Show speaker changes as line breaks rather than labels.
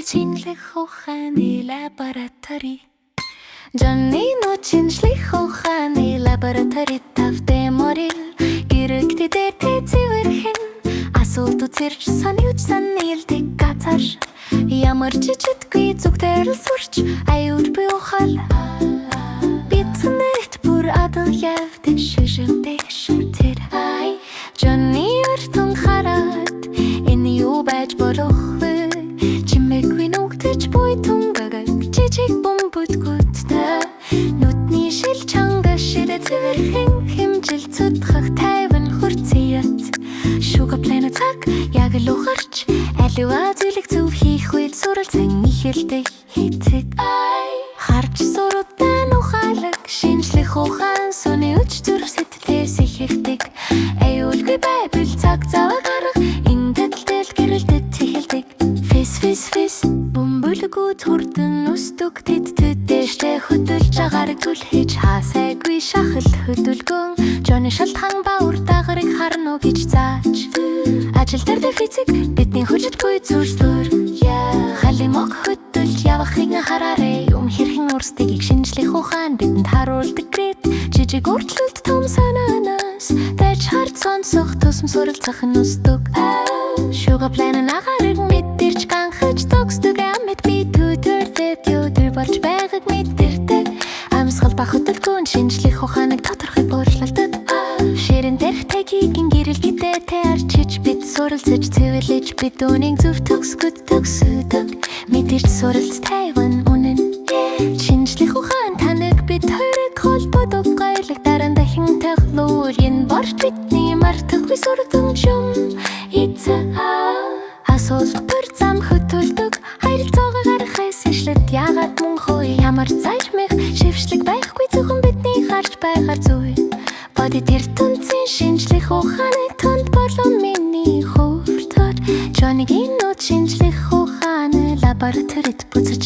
шинжлэх ухааны лаборатори. Johnny нууц шинжлэх ухааны лабораторид тавтай морил гэрэгтдээ тэцэвэрхэн асуулт үзэрч санийж санилдэг газар ямар жижиггүй зүгтэрл сурч аюул би ухаал битнэт бүр адал явдаг шишимдэг шүтэр Johnny өртөн хараад энэ юу байж болох вэ чимээгүй нүгтэж буй тунгагаг жижиг бомбудгуудтай нүдний шил чанга ширээ цэвэрхэн хэмжил цудхах тайван хурцыят шуга планет цаг яг л ухарч аливаа зүйлэг зөв хийх үед суралцсан ихэлдэг хийцэг харж суруутай ухаалаг шинжлэх ухаан сүний өч зүрх сэтгэлээс ихэлдэг аюулгүй байвал цаг зав гарах энэ дэтэл гэрэлдэт ихэлдэг фис бомбөлгүүд хурдан өстөг тэдтэдтэй хөдөлж агаар түлхэж хаасайгүй шахал хөдөлгөн Johnny шалтгаан баавар дагарыг харна уу гэж зааж ажил дээр физик бидний хүчтэй зүйлсээр халимог хөдөлж явахыг хараарэ хэрхэн өөрсдийг шинжлэх ухаан бидэнд харуулдаг гэрээ жижиг өөрчлөлт том санаанаас дайж хард сонсох тусам суралцах нь өстөг шуга планет агарыг мэдэрч ганхаж тогсдог амьд би төдөрдөд юудэр болж байгааг мэдэрдэг амьсгал ба хөдөлгөөн шинжлэх ухааныг тодорхой өөрчлөлтөд ширэн дээрх тагигийн гэрэлгэдээ тэ арчиж бид суралцаж цэвэрлэж бид үүнийг зөв төгсгөдөг мэдэрч суралц тайван үнэн шинжлэх ухаан таныг бид хоёрыг холбодог гоёлог дараа дахин технологийн борч бидний мартахгүй сурган шум асуултар зам хөтөлдөг харилцаагаа гаргахаас ишлээд яагаад мөн хөө ямар зайлмих шившлэг байхгүй зөвхөн бидний харж байгаа зүйл бодит ертөнцийн шинжлэх ухааны тунд болон миний хөвтөр Johnny-гийн нууц шинжлэх ухааны лабораторид буцаж